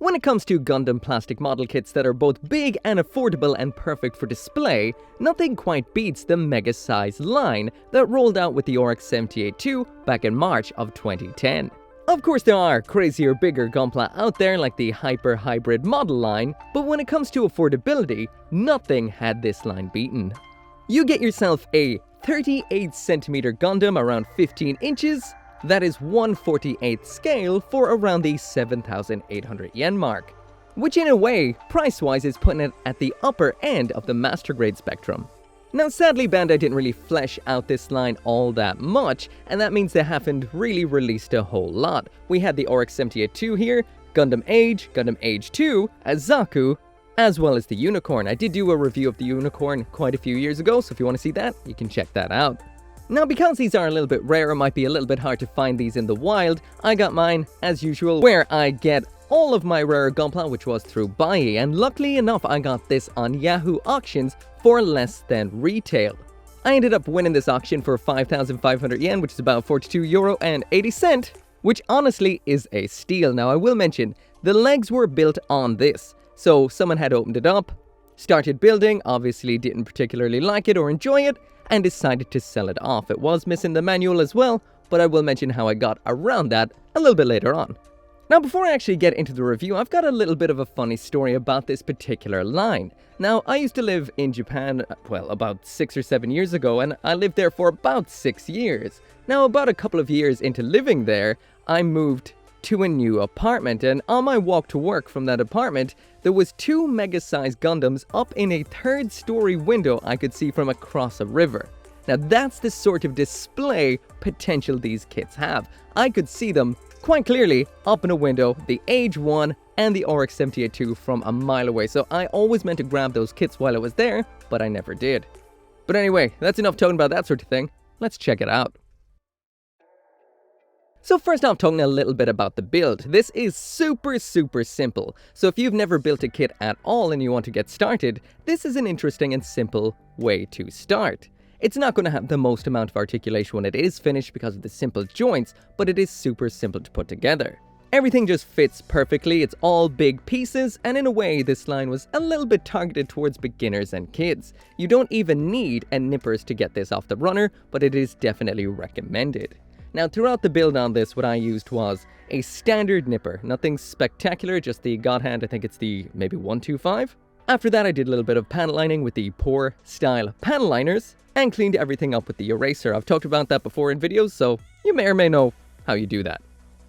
When it comes to Gundam plastic model kits that are both big and affordable and perfect for display, nothing quite beats the mega size line that rolled out with the RX-78-2 back in March of 2010. Of course there are crazier, bigger gunpla out there like the Hyper Hybrid model line, but when it comes to affordability, nothing had this line beaten. You get yourself a 38cm Gundam around 15 inches, that is 1/48th scale for around the 7,800 yen mark, which in a way, price-wise is putting it at the upper end of the master grade spectrum. Now sadly Bandai didn't really flesh out this line all that much, and that means they haven't really released a whole lot. We had the RX-78-2 here, Gundam Age 2, Azaku, as well as the Unicorn. I did do a review of the Unicorn quite a few years ago, so if you want to see that, you can check that out. Now because these are a little bit rare, it might be a little bit hard to find these in the wild, I got mine, as usual, where I get all of my rare gunpla, which was through Buyee, and luckily enough I got this on Yahoo Auctions for less than retail. I ended up winning this auction for 5,500 yen, which is about €42.80, which honestly is a steal. Now I will mention, the legs were built on this, so someone had opened it up, started building, obviously didn't particularly like it or enjoy it, and decided to sell it off. It was missing the manual as well, but I will mention how I got around that a little bit later on. Now before I actually get into the review, I've got a little bit of a funny story about this particular line. Now I used to live in Japan, well, about 6 or 7 years ago, and I lived there for about 6 years. Now about a couple of years into living there, I moved to a new apartment, and on my walk to work from that apartment, there was 2 mega-sized Gundams up in a 3rd-story window I could see from across a river. Now that's the sort of display potential these kits have. I could see them quite clearly up in a window, the Age 1 and the RX-78-2 from a mile away, so I always meant to grab those kits while I was there, but I never did. But anyway, that's enough talking about that sort of thing. Let's check it out. So first off, talking a little bit about the build. This is super simple, so if you've never built a kit at all and you want to get started, this is an interesting and simple way to start. It's not going to have the most amount of articulation when it is finished because of the simple joints, but it is super simple to put together. Everything just fits perfectly, it's all big pieces, and in a way this line was a little bit targeted towards beginners and kids. You don't even need a nippers to get this off the runner, but it is definitely recommended. Now throughout the build on this, what I used was a standard nipper, nothing spectacular, just the God Hand, I think it's the maybe 125. After that I did a little bit of panel lining with the Pour style panel liners, and cleaned everything up with the eraser. I've talked about that before in videos, so you may or may know how you do that.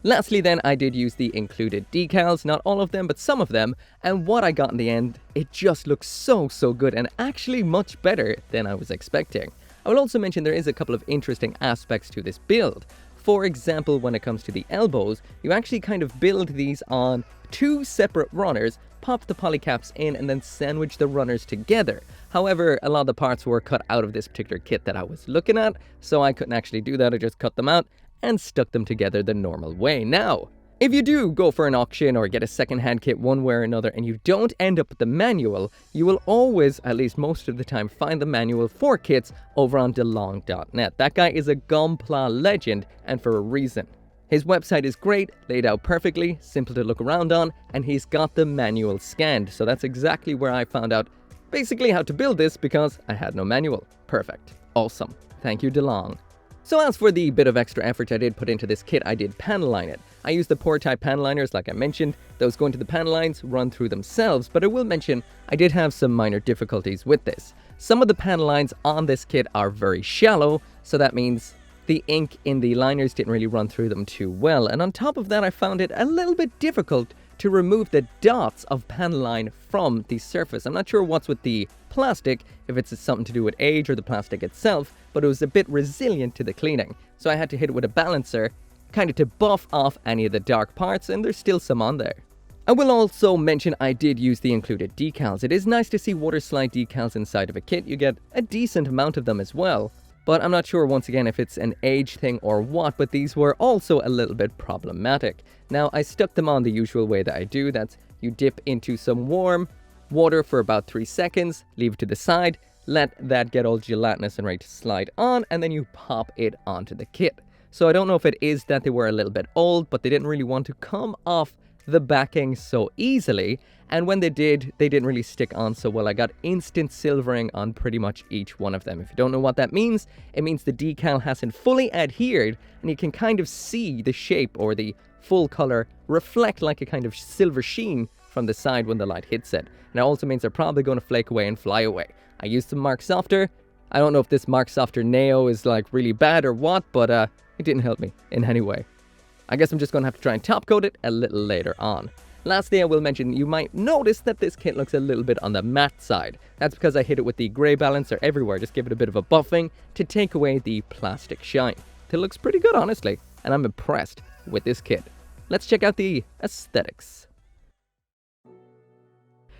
Lastly then, I did use the included decals, not all of them, but some of them, and what I got in the end, it just looks so good, and actually much better than I was expecting. I will also mention there is a couple of interesting aspects to this build. For example, when it comes to the elbows, you actually kind of build these on 2 separate runners, pop the polycaps in, and then sandwich the runners together. However, a lot of the parts were cut out of this particular kit that I was looking at, so I couldn't actually do that. I just cut them out and stuck them together the normal way. Now, if you do go for an auction or get a second-hand kit one way or another and you don't end up with the manual, you will always, at least most of the time, find the manual for kits over on delong.net. That guy is a gunpla legend, and for a reason. His website is great, laid out perfectly, simple to look around on, and he's got the manual scanned, so that's exactly where I found out basically how to build this because I had no manual. Perfect. Awesome. Thank you, DeLong. So as for the bit of extra effort I did put into this kit, I did panel line it. I used the Pour type panel liners like I mentioned. Those go into the panel lines, run through themselves, but I will mention I did have some minor difficulties with this. Some of the panel lines on this kit are very shallow, so that means the ink in the liners didn't really run through them too well, and on top of that I found it a little bit difficult to remove the dots of panel line from the surface. I'm not sure what's with the plastic, if it's something to do with age or the plastic itself, but it was a bit resilient to the cleaning, so I had to hit it with a balancer, kind of to buff off any of the dark parts, and there's still some on there. I will also mention I did use the included decals. It is nice to see water slide decals inside of a kit. You get a decent amount of them as well, but I'm not sure once again if it's an age thing or what, but these were also a little bit problematic. Now I stuck them on the usual way that I do, that's you dip into some warm water for about 3 seconds, leave it to the side, let that get all gelatinous and ready to slide on, and then you pop it onto the kit. So I don't know if it is that they were a little bit old, but they didn't really want to come off the backing so easily, and when they did, they didn't really stick on so well. I got instant silvering on pretty much each one of them. If you don't know what that means, it means the decal hasn't fully adhered, and you can kind of see the shape or the full color reflect like a kind of silver sheen from the side when the light hits it. And it also means they're probably going to flake away and fly away. I used some Mark Softer. I don't know if this Mark Softer Neo is like really bad or what, but it didn't help me in any way. I guess I'm just going to have to try and top coat it a little later on. Lastly, I will mention you might notice that this kit looks a little bit on the matte side. That's because I hit it with the gray balancer everywhere, just give it a bit of a buffing to take away the plastic shine. It looks pretty good, honestly, and I'm impressed with this kit. Let's check out the aesthetics.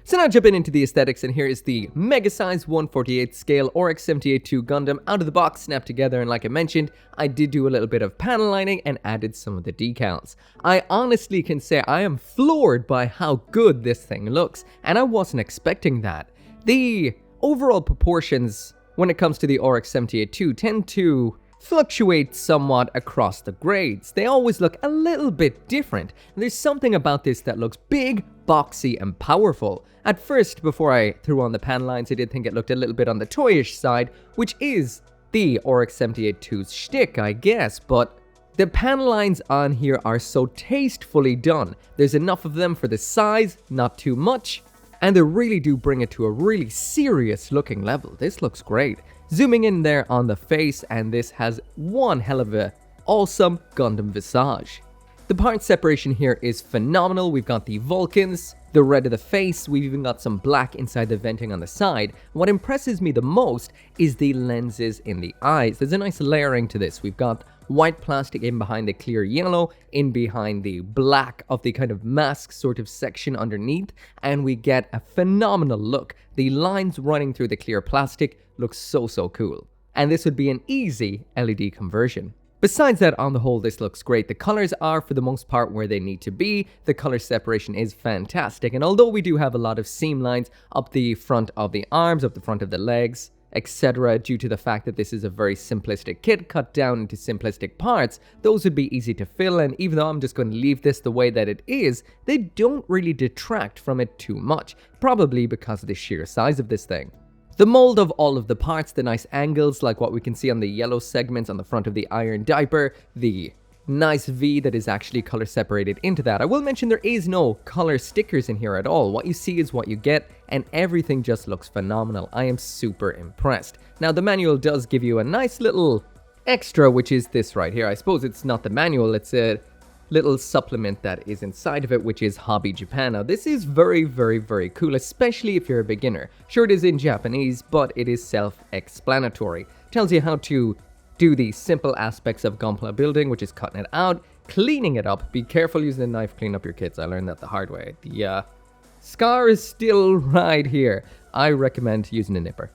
So now jumping into the aesthetics, and here is the mega size 1/48 scale RX-78-2 Gundam out of the box, snapped together, and like I mentioned, I did do a little bit of panel lining and added some of the decals. I honestly can say I am floored by how good this thing looks, and I wasn't expecting that. The overall proportions when it comes to the RX-78-2 tend to fluctuate somewhat across the grades. They always look a little bit different, and there's something about this that looks big, boxy, and powerful. At first, before I threw on the panel lines, I did think it looked a little bit on the toyish side, which is the RX-78-2's shtick, I guess, but the panel lines on here are so tastefully done. There's enough of them for the size, not too much, and they really do bring it to a really serious looking level. This looks great. Zooming in there on the face, and this has one hell of a awesome Gundam visage. The part separation here is phenomenal. We've got the Vulcans, the red of the face, we've even got some black inside the venting on the side. What impresses me the most is the lenses in the eyes. There's a nice layering to this. We've got white plastic in behind the clear yellow, in behind the black of the kind of mask sort of section underneath, and we get a phenomenal look. The lines running through the clear plastic looks so cool. And this would be an easy LED conversion. Besides that, on the whole, this looks great. The colors are, for the most part, where they need to be. The color separation is fantastic. And although we do have a lot of seam lines up the front of the arms, up the front of the legs, etc., due to the fact that this is a very simplistic kit cut down into simplistic parts, those would be easy to fill. And even though I'm just going to leave this the way that it is, they don't really detract from it too much, probably because of the sheer size of this thing. The mold of all of the parts, the nice angles like what we can see on the yellow segments on the front of the iron diaper, the nice V that is actually color separated into that. I will mention there is no color stickers in here at all. What you see is what you get, and everything just looks phenomenal. I am super impressed. Now the manual does give you a nice little extra, which is this right here. I suppose it's not the manual, it's a little supplement that is inside of it, which is Hobby Japan. Now this is very cool, especially if you're a beginner. Sure, it is in Japanese, but it is self-explanatory. Tells you how to do the simple aspects of gunpla building, which is cutting it out, cleaning it up. Be careful using a knife, clean up your kits. I learned that the hard way. The scar is still right here. I recommend using a nipper.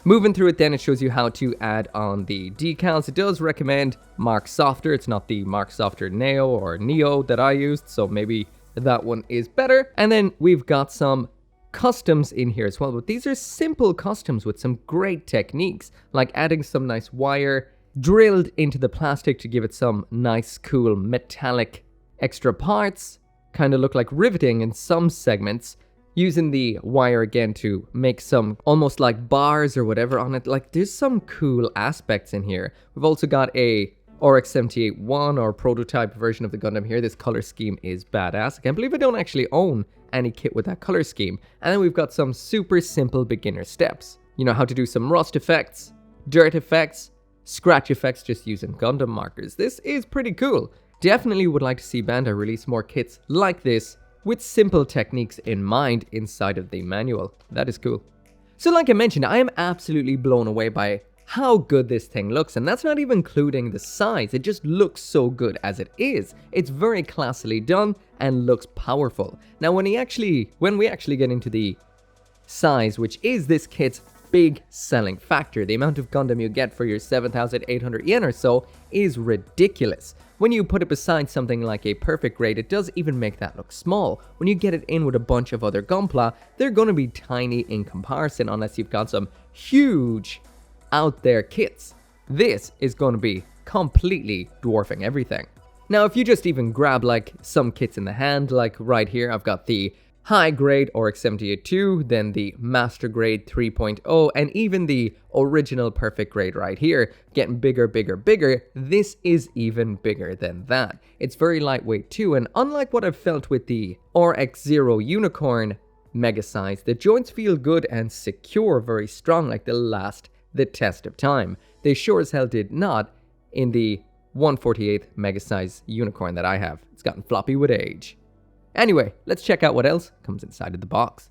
Moving through it, then it shows you how to add on the decals. It does recommend Mark Softer. It's not the Mark Softer Neo or Neo that I used, so maybe that one is better. And then we've got some customs in here as well, but these are simple customs with some great techniques, like adding some nice wire drilled into the plastic to give it some nice, cool, metallic extra parts. Kind of look like riveting in some segments. Using the wire again to make some almost like bars or whatever on it. Like, there's some cool aspects in here. We've also got a RX-78-1 or prototype version of the Gundam here. This color scheme is badass. I can't believe I don't actually own any kit with that color scheme. And then we've got some super simple beginner steps. You know, how to do some rust effects, dirt effects, scratch effects just using Gundam markers. This is pretty cool. Definitely would like to see Bandai release more kits like this with simple techniques in mind inside of the manual. That is cool. So like I mentioned, I am absolutely blown away by how good this thing looks, and that's not even including the size. It just looks so good as it is. It's very classily done and looks powerful. Now when we actually get into the size, which is this kit's big selling factor, the amount of Gundam you get for your 7,800 yen or so is ridiculous. When you put it beside something like a perfect grade, it does even make that look small. When you get it in with a bunch of other gunpla, they're going to be tiny in comparison unless you've got some huge out there kits. This is going to be completely dwarfing everything. Now, if you just even grab like some kits in the hand, like right here, I've got the high grade RX-78-2, then the master grade 3.0, and even the original perfect grade right here, getting bigger, bigger, bigger. This is even bigger than that. It's very lightweight too, and unlike what I've felt with the RX-0 Unicorn Mega size, the joints feel good and secure, very strong, like they'll last the test of time. They sure as hell did not in the 1/48th Mega size Unicorn that I have. It's gotten floppy with age. Anyway, let's check out what else comes inside of the box.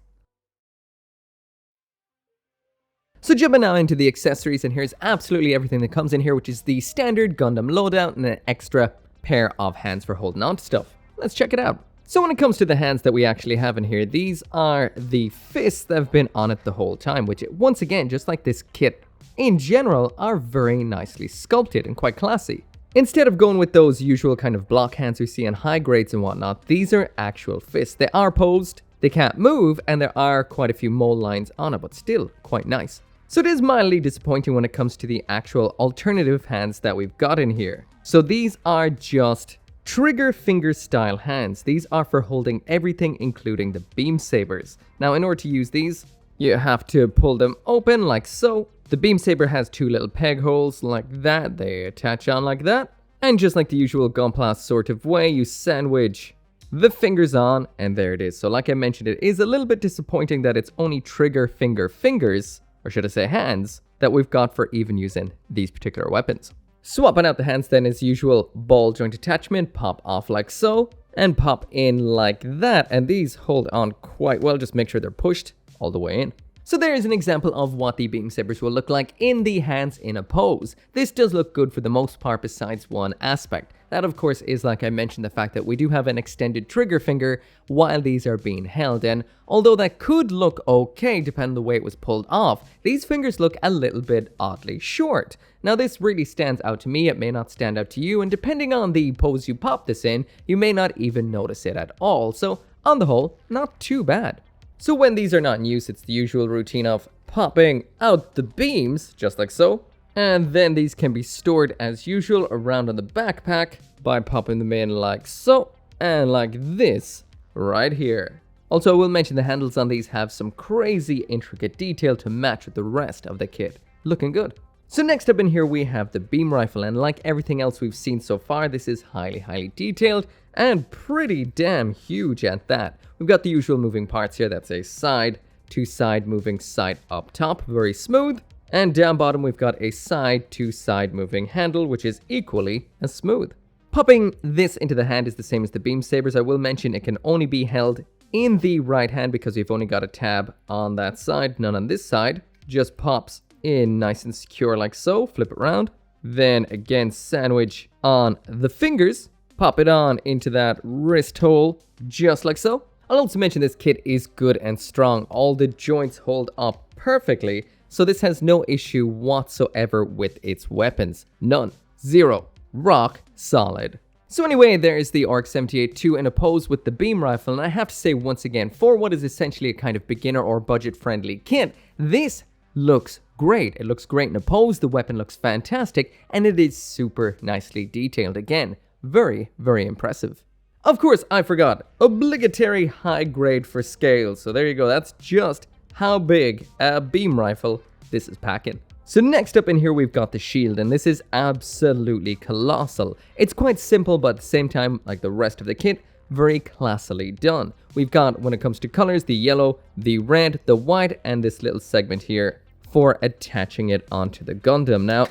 So jumping now into the accessories, and here's absolutely everything that comes in here, which is the standard Gundam loadout and an extra pair of hands for holding on to stuff. Let's check it out. So when it comes to the hands that we actually have in here, these are the fists that have been on it the whole time, which once again, just like this kit in general, are very nicely sculpted and quite classy. Instead of going with those usual kind of block hands we see in high grades and whatnot, these are actual fists. They are posed, they can't move, and there are quite a few mold lines on it, but still quite nice. So it is mildly disappointing when it comes to the actual alternative hands that we've got in here. So these are just trigger finger style hands. These are for holding everything, including the beam sabers. Now, in order to use these, you have to pull them open like so. The beam saber has two little peg holes like that. They attach on like that. And just like the usual gunpla sort of way, you sandwich the fingers on, and there it is. So like I mentioned, it is a little bit disappointing that it's only trigger finger fingers, or should I say hands, that we've got for even using these particular weapons. Swapping out the hands then as usual, ball joint attachment, pop off like so, and pop in like that. And these hold on quite well, just make sure they're pushed all the way in. So there is an example of what the beam sabers will look like in the hands in a pose. This does look good for the most part besides one aspect. That of course is, like I mentioned, the fact that we do have an extended trigger finger while these are being held, and although that could look okay depending on the way it was pulled off, these fingers look a little bit oddly short. Now this really stands out to me, it may not stand out to you, and depending on the pose you pop this in, you may not even notice it at all, so on the whole, not too bad. So when these are not in use, it's the usual routine of popping out the beams, just like so. And then these can be stored as usual around on the backpack by popping them in like so, and like this, right here. Also, I will mention the handles on these have some crazy intricate detail to match with the rest of the kit. Looking good. So next up in here we have the beam rifle, and like everything else we've seen so far, this is highly detailed and pretty damn huge at that. We've got the usual moving parts here. That's a side to side moving sight up top, very smooth. And down bottom we've got a side to side moving handle, which is equally as smooth. Popping this into the hand is the same as the beam sabers. I will mention it can only be held in the right hand because we've only got a tab on that side, none on this side. Just pops in nice and secure like so, flip it around. Then again, sandwich on the fingers, pop it on into that wrist hole, just like so. I'll also mention this kit is good and strong. All the joints hold up perfectly, so this has no issue whatsoever with its weapons. None. Zero. Rock solid. So anyway, there's the RX-78-2 in a pose with the beam rifle, and I have to say once again, for what is essentially a kind of beginner or budget-friendly kit, this looks great. It looks great in a pose, the weapon looks fantastic, and it is super nicely detailed. Again, very impressive. Of course, I forgot, obligatory high grade for scale. So there you go, that's just how big a beam rifle this is packing. So next up in here we've got the shield, and this is absolutely colossal. It's quite simple, but at the same time, like the rest of the kit, very classily done. We've got, when it comes to colors, the yellow, the red, the white, and this little segment here for attaching it onto the Gundam. Now,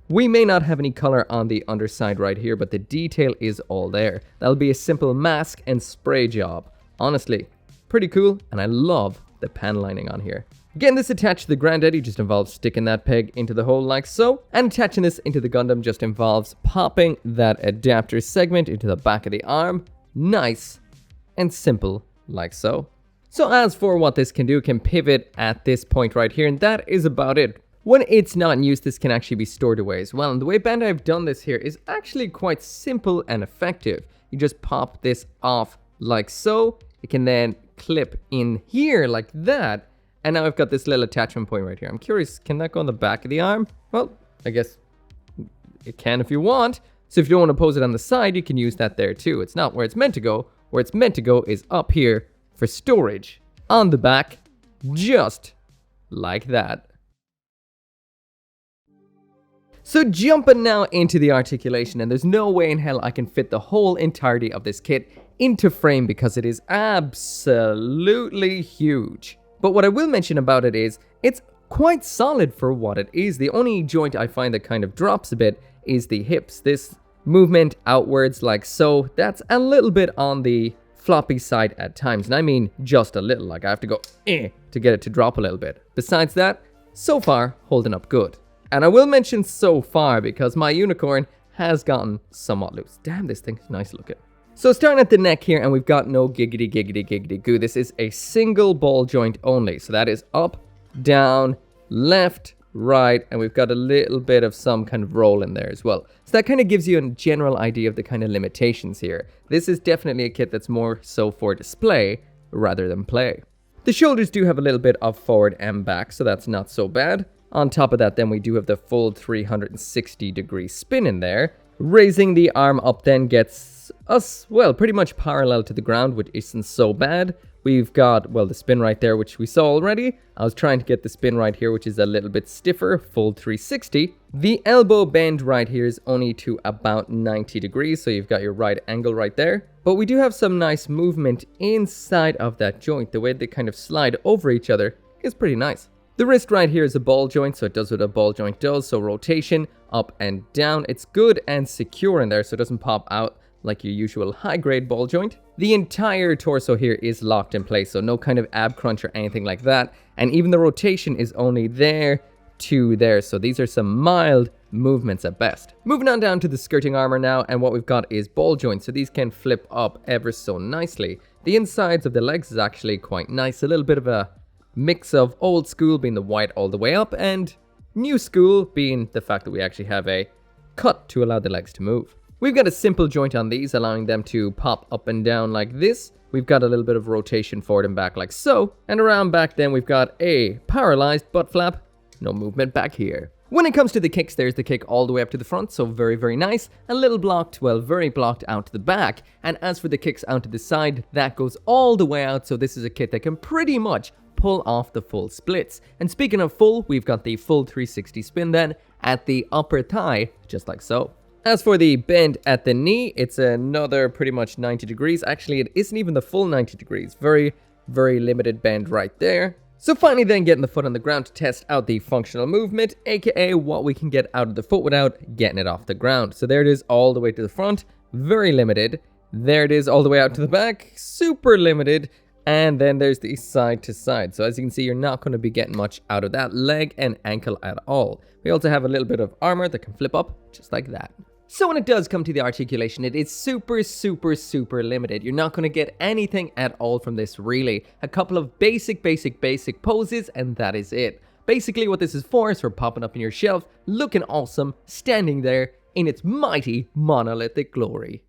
we may not have any color on the underside right here, but the detail is all there. That'll be a simple mask and spray job. Honestly, pretty cool, and I love the pan lining on here. Getting this attached to the Granddaddy just involves sticking that peg into the hole like so, and attaching this into the Gundam just involves popping that adapter segment into the back of the arm. Nice and simple like so. So as for what this can do, it can pivot at this point right here, and that is about it. When it's not in use, this can actually be stored away as well. And the way Bandai have done this here is actually quite simple and effective. You just pop this off like so. It can then clip in here like that. And now I've got this little attachment point right here. I'm curious, can that go on the back of the arm? Well, I guess it can if you want. So if you don't want to pose it on the side, you can use that there too. It's not where it's meant to go. Where it's meant to go is up here for storage. On the back, just like that. So jumping now into the articulation, and there's no way in hell I can fit the whole entirety of this kit into frame because it is absolutely huge. But what I will mention about it is, it's quite solid for what it is. The only joint I find that kind of drops a bit is the hips. This movement outwards like so, that's a little bit on the floppy side at times. And I mean just a little, like I have to go to get it to drop a little bit. Besides that, so far, holding up good. And I will mention so far because my unicorn has gotten somewhat loose. Damn, this thing is nice looking. So starting at the neck here, and we've got no giggity giggity giggity goo. This is a single ball joint only. So that is up, down, left, right, and we've got a little bit of some kind of roll in there as well. So that kind of gives you a general idea of the kind of limitations here. This is definitely a kit that's more so for display rather than play. The shoulders do have a little bit of forward and back, so that's not so bad. On top of that, then we do have the full 360-degree spin in there. Raising the arm up then gets us, well, pretty much parallel to the ground, which isn't so bad. We've got, well, the spin right there, which we saw already. I was trying to get the spin right here, which is a little bit stiffer, full 360. The elbow bend right here is only to about 90 degrees, so you've got your right angle right there. But we do have some nice movement inside of that joint. The way they kind of slide over each other is pretty nice. The wrist right here is a ball joint, so it does what a ball joint does. So rotation, up and down. It's good and secure in there, so it doesn't pop out like your usual high-grade ball joint. The entire torso here is locked in place, so no kind of ab crunch or anything like that. And even the rotation is only there to there, so these are some mild movements at best. Moving on down to the skirting armor now, and what we've got is ball joints, so these can flip up ever so nicely. The insides of the legs is actually quite nice, a little bit of a mix of old school being the white all the way up and new school being the fact that we actually have a cut to allow the legs to move. We've got a simple joint on these, allowing them to pop up and down like this. We've got a little bit of rotation forward and back like so. And around back then we've got a paralyzed butt flap. No movement back here. When it comes to the kicks, there's the kick all the way up to the front, so very, very nice. A little blocked, well, very blocked out to the back. And as for the kicks out to the side, that goes all the way out, so this is a kit that can pretty much pull off the full splits. And speaking of full, we've got the full 360 spin then at the upper thigh, just like so. As for the bend at the knee, it's another pretty much 90 degrees. Actually, it isn't even the full 90 degrees. Very, very limited bend right there. So finally then getting the foot on the ground to test out the functional movement, aka what we can get out of the foot without getting it off the ground. So there it is all the way to the front, very limited. There it is all the way out to the back, super limited. And then there's the side to side. So as you can see, you're not going to be getting much out of that leg and ankle at all. We also have a little bit of armor that can flip up just like that. So when it does come to the articulation, it is super, super, super limited. You're not going to get anything at all from this really. A couple of basic poses and that is it. Basically what this is for popping up in your shelf, looking awesome, standing there in its mighty monolithic glory.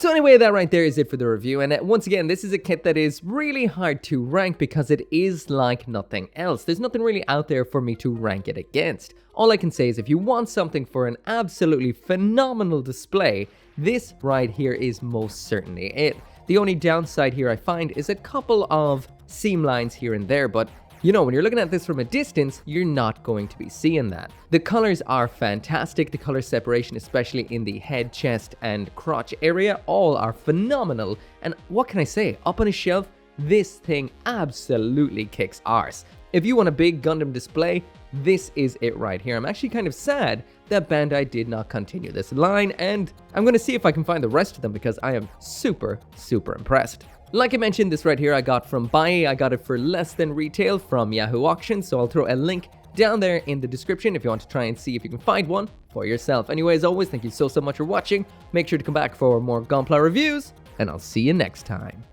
So anyway, that right there is it for the review, and once again, this is a kit that is really hard to rank because it is like nothing else. There's nothing really out there for me to rank it against. All I can say is if you want something for an absolutely phenomenal display, this right here is most certainly it. The only downside here I find is a couple of seam lines here and there, but you know, when you're looking at this from a distance, you're not going to be seeing that. The colors are fantastic. The color separation, especially in the head, chest, and crotch area, all are phenomenal. And what can I say? Up on a shelf, this thing absolutely kicks arse. If you want a big Gundam display, this is it right here. I'm actually kind of sad that Bandai did not continue this line, and I'm going to see if I can find the rest of them because I am super, super impressed. Like I mentioned, this right here I got from Bai. I got it for less than retail from Yahoo Auctions, so I'll throw a link down there in the description if you want to try and see if you can find one for yourself. Anyway, as always, thank you so much for watching. Make sure to come back for more Gunpla reviews, and I'll see you next time.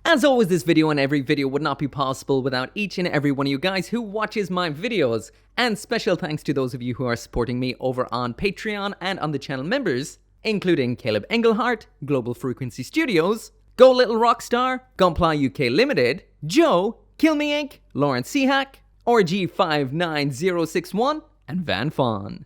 As always, this video and every video would not be possible without each and every one of you guys who watches my videos. And special thanks to those of you who are supporting me over on Patreon and on the channel members, including Caleb Engelhart, Global Frequency Studios, Go Little Rockstar, Gunpla UK Limited, Joe, Kill Me Inc., Lawrence Seahack, RG59061, and Van Fawn.